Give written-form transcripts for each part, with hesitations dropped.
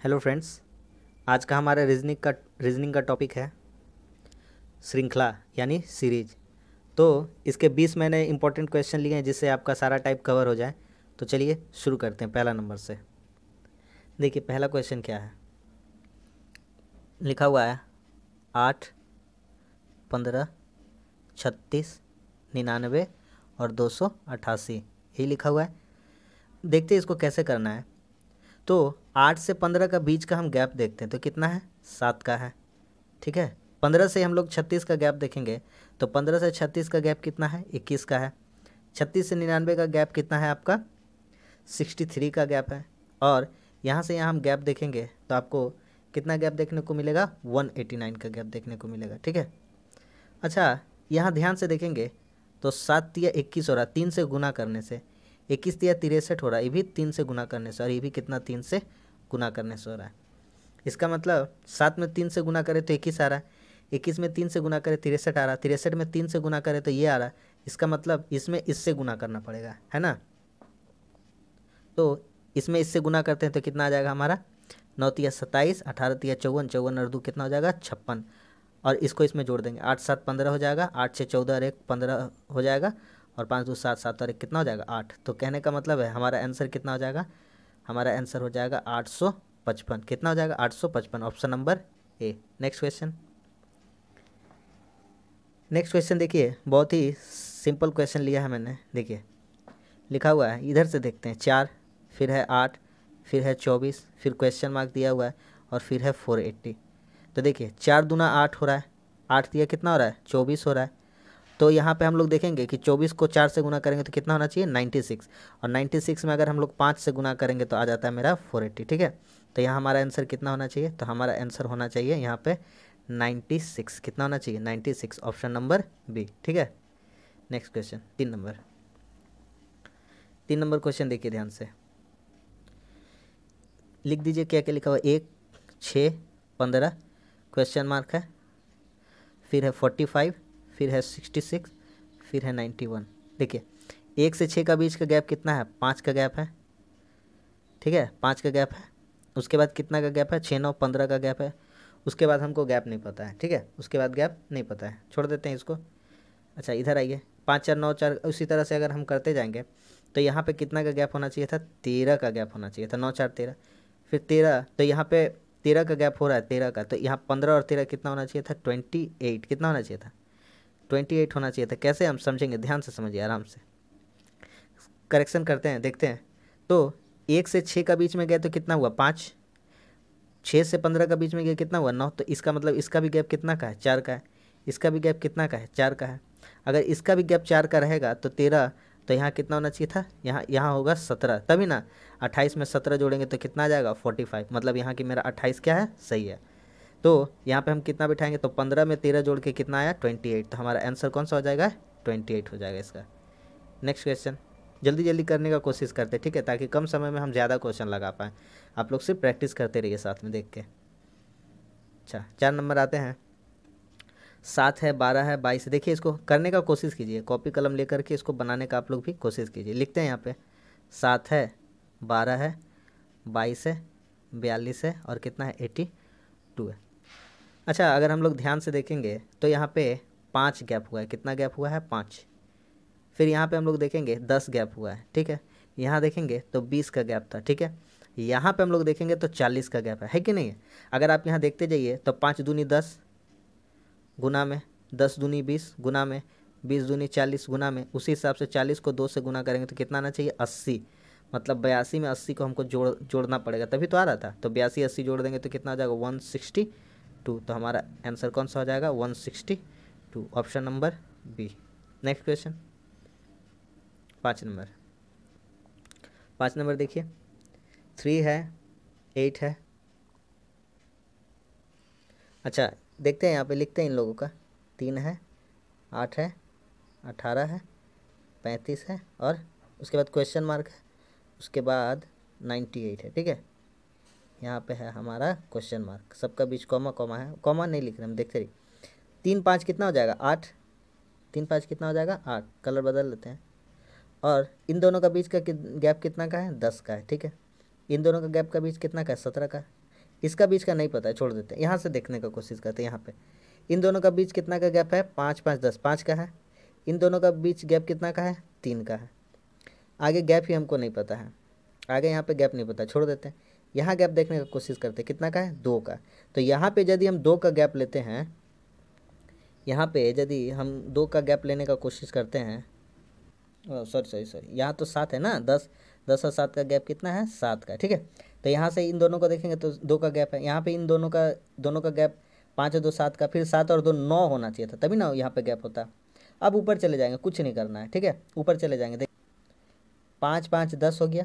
Hello friends, आज का हमारा रीजनिंग का टॉपिक है श्रृंखला यानी सीरीज। तो इसके 20 मैंने इंपॉर्टेंट क्वेश्चन लिए हैं जिससे आपका सारा टाइप कवर हो जाए। तो चलिए शुरू करते हैं पहला नंबर से। देखिए पहला क्वेश्चन क्या है, लिखा हुआ है 8, 15, 36, 99 और 288, यही लिखा हुआ है। देखते हैं इसको कैसे करना है। तो 8 से 15 का बीच का हम गैप देखते हैं तो कितना है, 7 का है। ठीक है, 15 से हम लोग 36 का गैप देखेंगे तो 15 से 36 का गैप कितना है, 21 का है। 36 से 99 का गैप कितना है आपका, 63 का गैप है। और यहाँ से यहाँ हम गैप देखेंगे तो आपको कितना गैप देखने को मिलेगा, 189 का गैप देखने को मिलेगा। ठीक है, अच्छा यहाँ ध्यान से देखेंगे तो 7 तिया 21 हो रहा है 3 से गुना करने से, 21 तिया 63 हो रहा है, ये भी 3 से गुना करने से, और ये भी कितना 3 से गुना करने से हो रहा है। इसका मतलब 7 में 3 से गुना करें तो 21 आ रहा है, 21 में 3 से गुना करें 63 आ रहा है, 63 में 3 से गुना करें तो ये आ रहा है। इसका मतलब इसमें इससे गुना करना पड़ेगा, है ना। तो इसमें इससे गुना करते हैं तो कितना आ जाएगा हमारा, 9 तिया 27, 18 तिया 54, 54 और 2 कितना हो जाएगा 56। और इसको इसमें जोड़ देंगे, 8 7 15 हो जाएगा, 8 6 14 और 1 15 हो जाएगा, और 5 2 7 7 और 1 कितना हो जाएगा 8। तो कहने का मतलब है हमारा आंसर कितना हो जाएगा, हमारा आंसर हो जाएगा 855। कितना हो जाएगा 855, ऑप्शन नंबर ए। Next question. नेक्स्ट क्वेश्चन देखिए, बहुत ही सिंपल क्वेश्चन लिया है मैंने। देखिए लिखा हुआ है, इधर से देखते हैं 4, फिर है 8, फिर है 24, फिर क्वेश्चन मार्क दिया हुआ है, और फिर है 480। तो देखिए 4 दूना 8 हो रहा है, 8 दिया कितना हो रहा है 24 हो रहा है। तो यहाँ पे हम लोग देखेंगे कि 24 को 4 से गुना करेंगे तो कितना होना चाहिए 96, और 96 में अगर हम लोग 5 से गुना करेंगे तो आ जाता है मेरा 480। ठीक है, तो यहाँ हमारा आंसर कितना होना चाहिए, तो हमारा आंसर होना चाहिए यहाँ पे 96। कितना होना चाहिए 96, ऑप्शन नंबर बी। ठीक है, नेक्स्ट क्वेश्चन 3 नंबर क्वेश्चन देखिए ध्यान से, लिख दीजिए क्या क्या लिखा हुआ, 1 6 15 क्वेश्चन मार्क है, फिर है 45, फिर है 66, फिर है 91। देखिए 1 से 6 का बीच का गैप कितना है, 5 का गैप है। ठीक है, 5 का गैप है। उसके बाद कितना का गैप है, 6 9 15 का गैप है। उसके बाद हमको गैप नहीं पता है। ठीक है, उसके बाद गैप नहीं पता है, छोड़ देते हैं इसको। अच्छा इधर आइए, 5 4 9 4, उसी तरह से अगर हम करते जाएंगे तो यहाँ पे कितना का गैप होना चाहिए था, 13 का गैप होना चाहिए था। 9 4 13, फिर 13, तो यहाँ पे 13 का गैप हो रहा है 13 का, तो यहाँ 15 और 13 कितना होना चाहिए था 28। कितना होना चाहिए था 28 होना चाहिए था। कैसे हम समझेंगे, ध्यान से समझिए आराम से, करेक्शन करते हैं देखते हैं। तो 1 से 6 का बीच में गए तो कितना हुआ 5, 6 से 15 का बीच में गया कितना हुआ 9। तो इसका मतलब इसका भी गैप कितना का है 4 का है, इसका भी गैप कितना का है 4 का है। अगर इसका भी गैप 4 का रहेगा तो 13, तो यहाँ कितना होना चाहिए था, यहाँ होगा 17, तभी ना 28 में 17 जोड़ेंगे तो कितना आ जाएगा 45। मतलब यहाँ की मेरा 28 क्या है, सही है। तो यहाँ पे हम कितना बिठाएंगे, तो 15 में 13 जोड़ के कितना आया 28। तो हमारा आंसर कौन सा हो जाएगा 28 हो जाएगा इसका। नेक्स्ट क्वेश्चन, जल्दी जल्दी करने का कोशिश करते, ठीक है, ताकि कम समय में हम ज़्यादा क्वेश्चन लगा पाएँ। आप लोग सिर्फ प्रैक्टिस करते रहिए साथ में देख के। अच्छा 4 नंबर आते हैं, 7 है 12 है 22। देखिए इसको करने का कोशिश कीजिए, कॉपी कलम लेकर के इसको बनाने का आप लोग भी कोशिश कीजिए। लिखते हैं यहाँ पे 7 है 12 है 22 है 42 है और कितना है 82 है। अच्छा अगर हम लोग ध्यान से देखेंगे तो यहाँ पे 5 गैप हुआ है, कितना गैप हुआ है 5। फिर यहाँ पे हम लोग देखेंगे 10 गैप हुआ है। ठीक है, यहाँ देखेंगे तो 20 का गैप था। ठीक है, यहाँ पे हम लोग देखेंगे तो 40 का गैप है कि नहीं है। अगर आप यहाँ देखते जाइए तो 5 दूनी 10 गुना में, 10 दूनी 20 गुना में, 20 दूनी 40 गुना में, उसी हिसाब से 40 को 2 से गुना करेंगे तो कितना आना चाहिए 80। मतलब 82 में 80 को हमको जोड़ना पड़ेगा, तभी तो आ रहा था। तो 82 80 जोड़ देंगे तो कितना आ जाएगा 162। तो हमारा आंसर कौन सा हो जाएगा 162, option number B. Next question 5 number देखिए, 3 है 8 है। अच्छा देखते हैं यहाँ पे, लिखते हैं इन लोगों का, 3 है 8 है 18 है 35 है, और उसके बाद क्वेश्चन मार्क है, उसके बाद 98 है। ठीक है, यहाँ पे है हमारा क्वेश्चन मार्क, सबका बीच कॉमा कॉमा है, कॉमा नहीं लिख रहे हम, देखते रहिए। 3 5 कितना हो जाएगा 8, 3 5 कितना हो जाएगा 8। कलर बदल लेते हैं, और इन दोनों का बीच का गैप कितना का है 10 का है। ठीक है, इन दोनों का गैप का बीच कितना का है 17 का है। इसका बीच का नहीं पता है, छोड़ देते हैं। यहाँ से देखने का कोशिश करते हैं। यहाँ पे इन दोनों का बीच कितना का गैप है, 5 5 10, 5 का है। इन दोनों का बीच गैप कितना का है, 3 का है। आगे गैप ही हमको नहीं पता है, आगे यहाँ पे गैप नहीं पता, छोड़ देते हैं। यहाँ गैप देखने का कोशिश करते हैं, कितना का है, 2 का। तो यहाँ पे यदि हम 2 का गैप लेते हैं, यहाँ पे यदि हम 2 का गैप लेने का कोशिश करते हैं, सॉरी, यहाँ तो 7 है ना, 10 और 7 का गैप कितना है, 7 का, ठीक है। तो यहाँ से इन दोनों को देखेंगे तो 2 का गैप है। यहाँ पे इन दोनों का गैप 5 और 2 7 का, फिर 7 और 2 9 होना चाहिए था, तभी ना यहाँ पे गैप होता। अब ऊपर चले जाएंगे, कुछ नहीं करना है, ठीक है। ऊपर चले जाएंगे, देख 5 5 10 हो गया,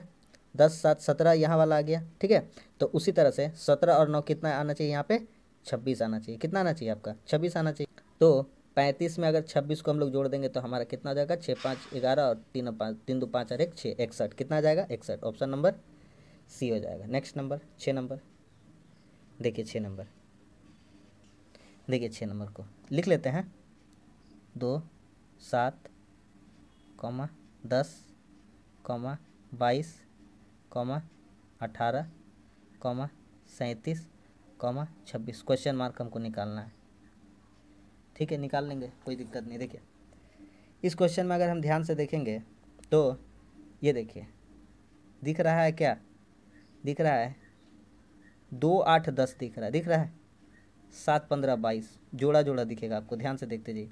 10 7 17 यहाँ वाला आ गया, ठीक है। तो उसी तरह से 17 और 9 कितना आना चाहिए, यहाँ पे 26 आना चाहिए। कितना आना चाहिए आपका, 26 आना चाहिए। तो 35 में अगर 26 को हम लोग जोड़ देंगे तो हमारा कितना आ जाएगा, 6 5 11 और 3 5 3 2 5 और 1 6, 61। कितना आ जाएगा, 61। ऑप्शन नंबर सी हो जाएगा। नेक्स्ट नंबर 6 नंबर देखिए, 6 नंबर देखिए, 6 नंबर को लिख लेते हैं। 2 7 10 22 18 37 26 क्वेश्चन मार्क हमको निकालना है, ठीक है। निकाल लेंगे, कोई दिक्कत नहीं। देखिए इस क्वेश्चन में अगर हम ध्यान से देखेंगे तो ये देखिए दिख रहा है, क्या दिख रहा है, 2 8 10 दिख रहा है, 7 15 22 जोड़ा जोड़ा दिखेगा आपको, ध्यान से देखते जाइए।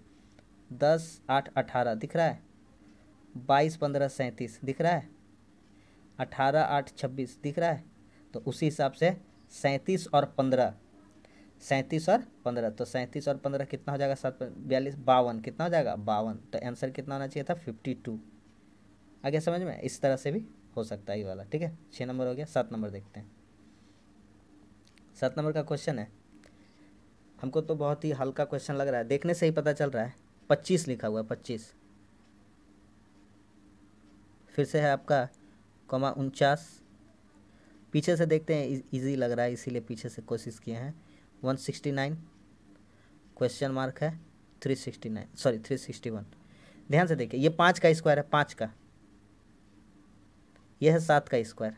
10 8 18 दिख रहा है, 22 15 37 दिख रहा है, 18 8 26 दिख रहा है। तो उसी हिसाब से 37 और 15 तो 37 और 15 कितना हो जाएगा, 7 42 52, कितना हो जाएगा 52। तो आंसर कितना होना चाहिए था, 52। आगे समझ में, इस तरह से भी हो सकता है ये वाला, ठीक है। 6 नंबर हो गया। 7 नंबर देखते हैं। 7 नंबर का क्वेश्चन है, हमको तो बहुत ही हल्का क्वेश्चन लग रहा है, देखने से ही पता चल रहा है। 25 लिखा हुआ है, 25 फिर से है आपका, 49 पीछे से देखते हैं, इजी लग रहा है इसीलिए पीछे से कोशिश किए हैं। 169 क्वेश्चन मार्क है, 361। ध्यान से देखिए, ये 5 का स्क्वायर है, 5 का, यह है 7 का स्क्वायर,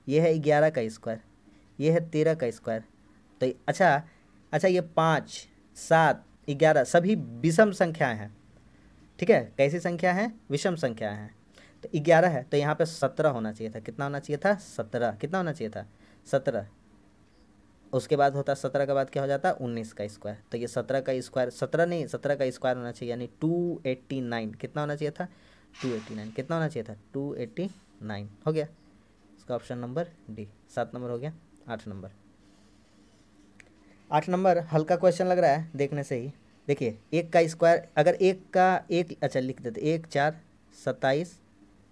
यह है 11 का स्क्वायर, यह है 13 का स्क्वायर। तो अच्छा ये 5 7 11 सभी विषम संख्याएं हैं, ठीक है। कैसी संख्या है, विषम संख्याएं हैं। तो 11 है तो यहाँ पे 17 होना चाहिए था। कितना होना चाहिए था, 17। कितना होना चाहिए था, 17। उसके बाद होता 17 के बाद क्या हो जाता, 19 का स्क्वायर। तो ये 17 का स्क्वायर, 17 नहीं 17 का स्क्वायर होना चाहिए, यानी 289। कितना होना चाहिए था, 289। कितना होना चाहिए था, 289 हो गया। इसका ऑप्शन नंबर डी। 7 नंबर हो गया। 8 नंबर 8 नंबर हल्का क्वेश्चन लग रहा है देखने से ही। देखिए 1 का स्क्वायर, अगर 1 का 1, अच्छा लिख देते, 1 4 27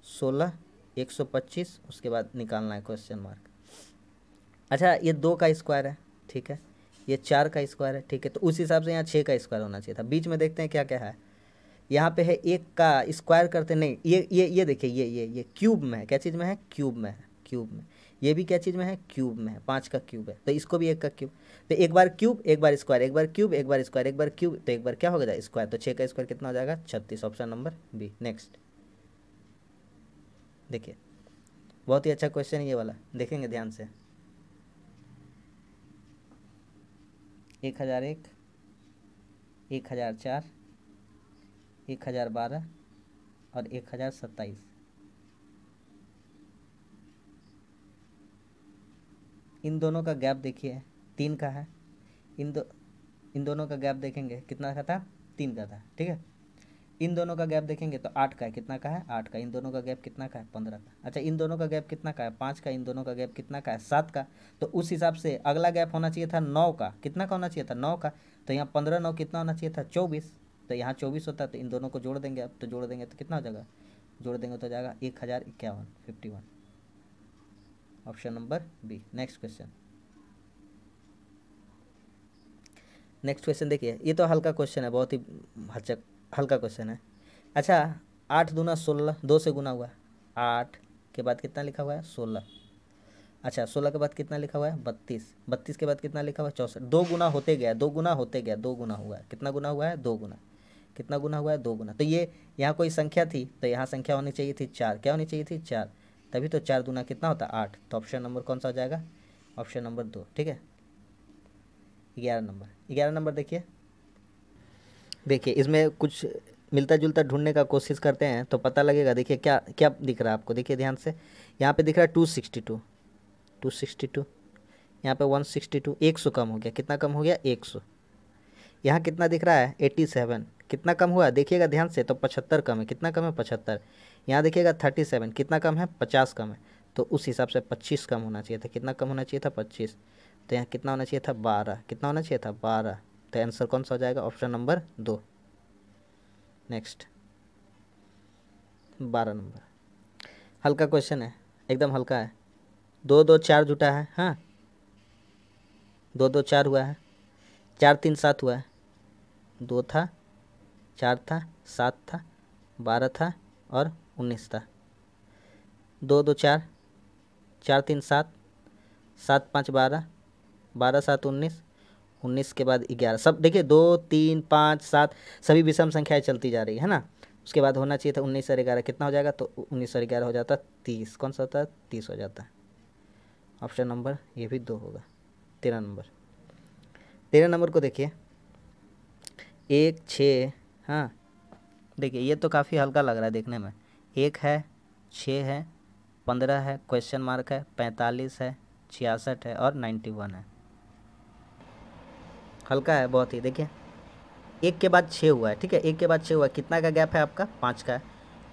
16 125, उसके बाद निकालना है क्वेश्चन मार्क। अच्छा ये 2 का स्क्वायर है, ठीक है, ये 4 का स्क्वायर है, ठीक है। तो उस हिसाब से यहाँ 6 का स्क्वायर होना चाहिए था। बीच में देखते हैं क्या क्या है। यहाँ पे है 1 का स्क्वायर करते नहीं, ये देखिए, ये क्यूब में है। क्या चीज़ में है, क्यूब में है, क्यूब में। ये भी क्या चीज़ में है, क्यूब में है, 5 का क्यूब है। तो इसको भी 1 का क्यूब। तो एक बार क्यूब, एक बार स्क्वायर, एक बार क्यूब, एक बार स्क्वायर, एक बार क्यूब, तो एक बार क्या हो गया, स्क्वायर। तो 6 का स्क्वायर कितना हो जाएगा, 36। Option number B. नेक्स्ट देखिए, बहुत ही अच्छा क्वेश्चन है ये वाला, देखेंगे ध्यान से। 1001 1004 1012 और 1027। इन दोनों का गैप देखिए 3 का है। इन दोनों का गैप देखेंगे कितना का था, 3 का था, ठीक है। इन दोनों का गैप देखेंगे तो 8 का है। कितना का है, 8 का। इन दोनों का गैप कितना का है, 15 का। अच्छा इन दोनों का गैप कितना का है, 5 का। इन दोनों का गैप कितना का है, 7 का। तो उस हिसाब से अगला गैप होना चाहिए था 9 का। कितना का होना चाहिए था, 9 का। तो यहाँ 15 9 कितना होना चाहिए था, 24। तो यहाँ 24 होता, तो इन दोनों को जोड़ देंगे। अब तो जोड़ देंगे तो कितना हो जाएगा, जोड़ देंगे तो जाएगा 1051, 51। Option number B. Next question. Next question देखिए, ये तो हल्का क्वेश्चन है, बहुत ही हल्का क्वेश्चन है। अच्छा 8 दूना 16, 2 से गुना हुआ। 8 के बाद कितना लिखा हुआ है, 16। अच्छा 16 के बाद कितना लिखा हुआ है, 32। 32 के बाद कितना लिखा हुआ है, 64। 2 गुना होते गया, 2 गुना होते गया, 2 गुना हुआ है। कितना गुना हुआ है, 2 गुना। कितना गुना हुआ है, 2 गुना। तो ये यहाँ कोई संख्या थी, तो यहाँ संख्या होनी चाहिए थी 4। क्या होनी चाहिए थी, 4। तभी तो 4 दूना कितना होता है, 8। तो ऑप्शन नंबर कौन सा हो जाएगा, ऑप्शन नंबर 2, ठीक है। 11 नंबर देखिए, देखिए इसमें कुछ मिलता जुलता ढूंढने का कोशिश करते हैं तो पता लगेगा। देखिए क्या क्या दिख रहा है आपको, देखिए ध्यान से। यहाँ पे दिख रहा है 262, 262, यहाँ पे 162, 100 कम हो गया। कितना कम हो गया? 100। यहाँ कितना दिख रहा है? 87, कितना कम हुआ देखिएगा ध्यान से, तो 75 कम है। कितना कम है? 75। यहाँ देखिएगा 37, कितना कम है? 50 कम है। तो उस हिसाब से 25 कम होना चाहिए था। कितना कम होना चाहिए था? 25। तो यहाँ कितना होना चाहिए था? 12। कितना होना चाहिए था? 12। तो आंसर कौन सा हो जाएगा? Option number 2। नेक्स्ट 12 नंबर, हल्का क्वेश्चन है, एकदम हल्का है। 2 2 4 जुटा है, हाँ 2 2 4 हुआ है, 4 3 7 हुआ है। 2 था, 4 था, 7 था, 12 था और 19 था। 2 2 4, 4 3 7, 7 5 12, 12 7 19, 19 के बाद 11। सब देखिए 2 3 5 7 सभी विषम संख्याएं चलती जा रही है ना। उसके बाद होना चाहिए था 19 और 11, कितना हो जाएगा? तो 19 और 11 हो जाता 30। कौन सा होता है? 30 हो जाता है। ऑप्शन नंबर ये भी 2 होगा। 13 नंबर, 13 नंबर को देखिए, 1 6, हाँ देखिए ये तो काफ़ी हल्का लग रहा है देखने में। 1 है, 6 है, 15 है, क्वेश्चन मार्क है, 45 है, 66 है और 91 है। हल्का है बहुत ही। देखिए 1 के बाद 6 हुआ है, ठीक है, 1 के बाद 6 हुआ है, कितना का गैप है आपका? 5 का है।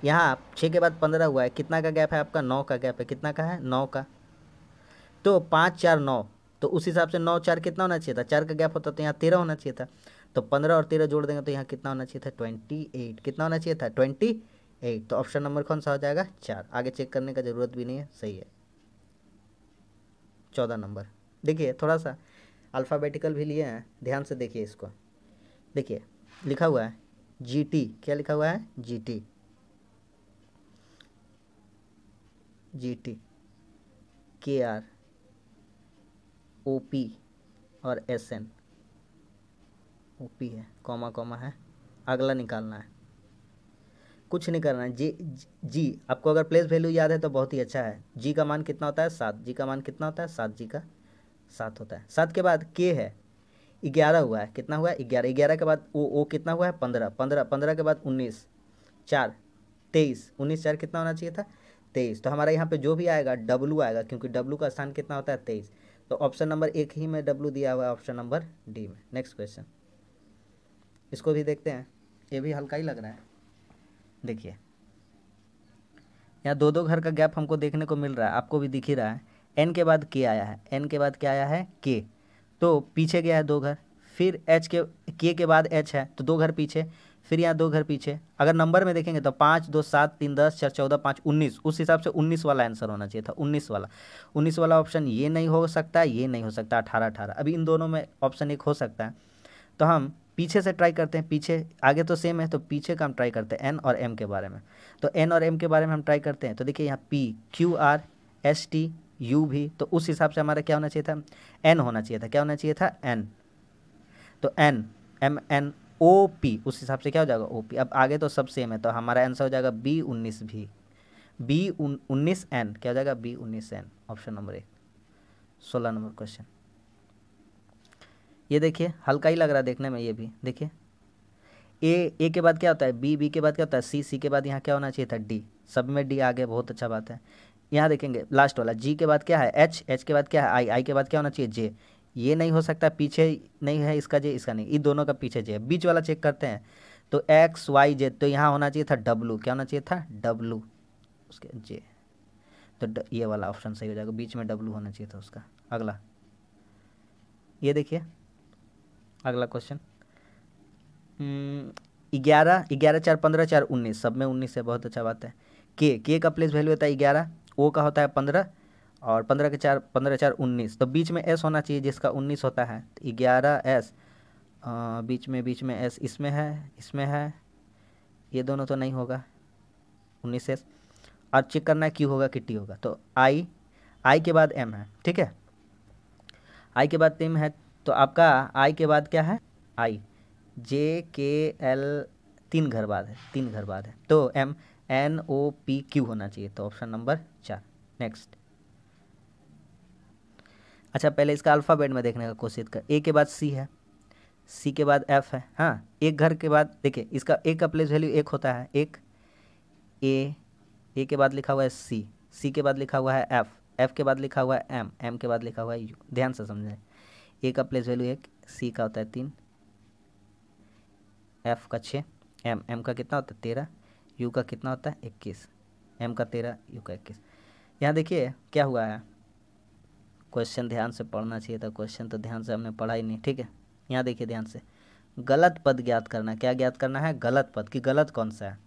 यहाँ 6 के बाद 15 हुआ है, कितना का गैप है आपका? 9 का गैप है। कितना का है? 9 का। तो 5 4 9, तो उस हिसाब से 9 4 कितना होना चाहिए था? 4 का गैप होता तो यहाँ 13 होना चाहिए था। तो 15 और 13 जोड़ देंगे तो यहाँ कितना होना चाहिए था? 28। कितना होना चाहिए था? 28। तो ऑप्शन नंबर कौन सा हो जाएगा? 4। आगे चेक करने का ज़रूरत भी नहीं है, सही है। 14 नंबर, देखिए थोड़ा सा अल्फ़ाबेटिकल भी लिए हैं, ध्यान से देखिए इसको। देखिए लिखा हुआ है GT, क्या लिखा हुआ है? GT, GT, KR, OP और SN। OP है, कॉमा कॉमा है, अगला निकालना है, कुछ नहीं करना है। जी आपको अगर प्लेस वैल्यू याद है तो बहुत ही अच्छा है। जी का मान कितना होता है? 7। जी का मान कितना होता है? 7। जी का 7 होता है। 7 के बाद के है, 11 हुआ है। कितना हुआ है? 11। 11 के बाद ओ कितना हुआ है? 15। 15 15 के बाद 19, 4 23, 19 4 कितना होना चाहिए था? 23। तो हमारा यहाँ पे जो भी आएगा डब्लू आएगा, क्योंकि डब्लू का स्थान कितना होता है? 23। तो ऑप्शन नंबर 1 ही में डब्लू दिया हुआ है, ऑप्शन नंबर डी में। नेक्स्ट क्वेश्चन, इसको भी देखते हैं, ये भी हल्का ही लग रहा है। देखिए यहाँ 2 2 घर का गैप हमको देखने को मिल रहा है, आपको भी दिख ही रहा है। एन के बाद के आया है, एन के बाद क्या आया है? के। तो पीछे गया है 2 घर, फिर एच के बाद एच है तो 2 घर पीछे, फिर यहाँ 2 घर पीछे। अगर नंबर में देखेंगे तो 5 2 7 3 10 4 14 5 19, उस हिसाब से 19 वाला आंसर होना चाहिए था। 19 वाला, 19 वाला ऑप्शन ये नहीं हो सकता, ये नहीं हो सकता। 18 18, अभी इन दोनों में ऑप्शन एक हो सकता है। तो हम पीछे से ट्राई करते हैं, पीछे आगे तो सेम है तो पीछे का हम ट्राई करते हैं एन और एम के बारे में। तो एन और एम के बारे में हम ट्राई करते हैं। तो देखिए यहाँ PQRSTU भी, तो उस हिसाब से हमारा क्या होना चाहिए था? एन होना चाहिए था। क्या होना चाहिए था? एन। तो MNOP, उस हिसाब से क्या हो जाएगा? OP। अब आगे तो सब सेम है तो हमारा आंसर हो जाएगा B19 भी, B19N। क्या हो जाएगा? B19N, option number 1। 16 number question, ये देखिए हल्का ही लग रहा है देखने में। ये भी देखिए ए के बाद क्या होता है? बी के बाद क्या होता है? सी के बाद यहाँ क्या होना चाहिए था? डी। सब में डी आ गया, बहुत अच्छा बात है। यहाँ देखेंगे लास्ट वाला जी के बाद क्या है? एच के बाद क्या है? आई के बाद क्या होना चाहिए? जे। ये नहीं हो सकता, पीछे नहीं है इसका जे, इसका नहीं, इन दोनों का पीछे जे। बीच वाला चेक करते हैं तो XYZ, तो यहाँ होना चाहिए था डब्लू। क्या होना चाहिए था? डब्लू, उसके जे। तो ये वाला ऑप्शन सही हो जाएगा, बीच में डब्लू होना चाहिए था उसका। अगला ये देखिए, अगला क्वेश्चन 11 11 4 15 4 19, सब में 19 है, बहुत अच्छा बात है। के का प्लेस वैल्यू होता है 11, ओ का होता है 15 और 15 के 4 15 4 19, तो बीच में एस होना चाहिए जिसका 19 होता है। 11S, बीच में एस इसमें है, इसमें है, ये दोनों तो नहीं होगा 19S। और चेक करना है क्यू होगा कि टी होगा। तो आई के बाद एम है, ठीक है, आई के बाद एम है, तो आपका आई के बाद क्या है? आई, JKL, 3 घर बाद है, 3 घर बाद है, तो MNOPQ होना चाहिए। तो ऑप्शन नंबर 4। नेक्स्ट अच्छा पहले इसका अल्फ़ाबेट में देखने का कोशिश कर। ए के बाद सी है, सी के बाद एफ है। हाँ, एक घर के बाद देखिए इसका ए का प्लेस वैल्यू एक होता है, एक। ए के बाद लिखा हुआ है सी, सी के बाद लिखा हुआ है एफ, एफ के बाद लिखा हुआ है एम, एम के बाद लिखा हुआ है यू। ध्यान से समझें, ए का प्लेस वैल्यू एक, सी का होता है 3, एफ का 6, एम का कितना होता है 13, यू का कितना होता है 21, एम का 13, यू का 21। यहाँ देखिए क्या हुआ है, क्वेश्चन ध्यान से पढ़ना चाहिए था, क्वेश्चन तो ध्यान से हमने पढ़ा ही नहीं। ठीक है, यहाँ देखिए ध्यान से, गलत पद ज्ञात करना। क्या ज्ञात करना है? गलत पद। कि गलत कौन सा है,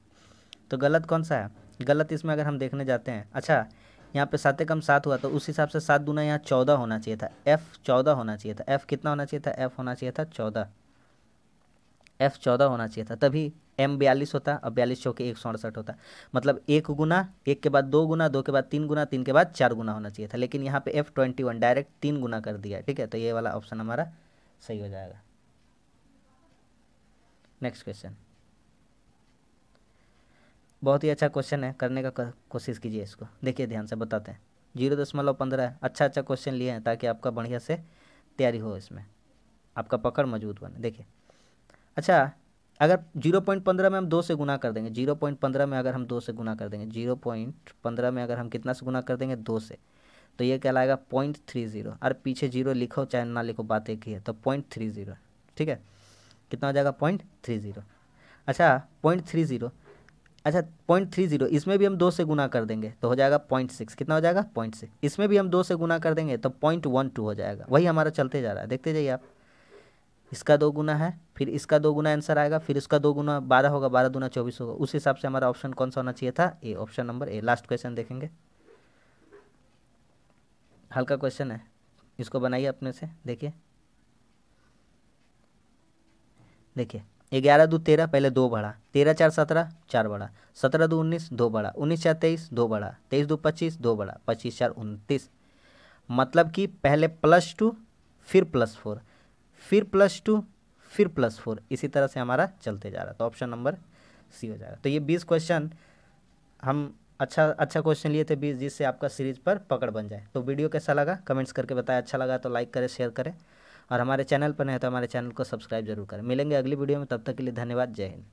तो गलत कौन सा है? गलत इसमें अगर हम देखने जाते हैं, अच्छा यहाँ पे 7 कम 7 हुआ तो उस हिसाब से 7 दूना यहाँ 14 होना चाहिए था, एफ 14 होना चाहिए था। एफ कितना होना चाहिए था? एफ होना चाहिए था 14, एफ 14 होना चाहिए था, तभी एम 42 होता और 42 चौके 168 होता। मतलब एक गुना, एक के बाद 2 गुना, 2 के बाद 3 गुना, 3 के बाद 4 गुना होना चाहिए था, लेकिन यहाँ पे एफ 21 डायरेक्ट 3 गुना कर दिया। ठीक है, तो ये वाला ऑप्शन हमारा सही हो जाएगा। नेक्स्ट क्वेश्चन, बहुत ही अच्छा क्वेश्चन है, करने का कोशिश कीजिए इसको। देखिए ध्यान से बताते हैं, 0.15 अच्छा अच्छा क्वेश्चन लिए हैं ताकि आपका बढ़िया से तैयारी हो, इसमें आपका पकड़ मजबूत बने। देखिए अच्छा, अगर 0.15 में हम 2 से गुना कर देंगे, 0.15 में अगर हम 2 से गुना कर देंगे, 0.15 में अगर हम कितना से गुना कर देंगे? 2 से, तो ये कहलाएगा 0.30। और पीछे जीरो लिखो चाहे ना लिखो, बात एक ही है, तो 0.30। ठीक है, कितना हो जाएगा? 0.30। अच्छा 0.30, अच्छा 0.30 इसमें भी हम 2 से गुना कर देंगे तो हो जाएगा 0.6। कितना हो जाएगा? 0.6। इसमें भी हम 2 से गुना कर देंगे तो 0.12 हो जाएगा। वही हमारा चलते जा रहा है, देखते जाइए आप। इसका 2 गुना है, फिर इसका 2 गुना आंसर आएगा, फिर इसका 2 गुना 12 होगा, 12 दूना 24 होगा। उस हिसाब से हमारा ऑप्शन कौन सा होना चाहिए था? A, option number A. Last question देखेंगे, हल्का क्वेश्चन है, इसको बनाइए अपने से। देखिए देखिए 11 दूध 13, पहले 2 बढ़ा, 13 4 17, 4 बढ़ा, 17 2 19, 2 बढ़ा, 19 4 23, 2 बढ़ा, 23 2 25, 2 बढ़ा, 25 4 29। मतलब कि पहले +2 फिर +4, फिर +2 फिर +4, इसी तरह से हमारा चलते जा रहा है। तो ऑप्शन नंबर सी हो जाएगा। तो ये 20 क्वेश्चन हम अच्छा अच्छा क्वेश्चन लिए थे 20, जिससे आपका सीरीज पर पकड़ बन जाए। तो वीडियो कैसा लगा कमेंट्स करके बताएं, अच्छा लगा तो लाइक करें, शेयर करें, और हमारे चैनल पर नहीं तो हमारे चैनल को सब्सक्राइब जरूर करें। मिलेंगे अगली वीडियो में, तब तक के लिए धन्यवाद, जय हिंद।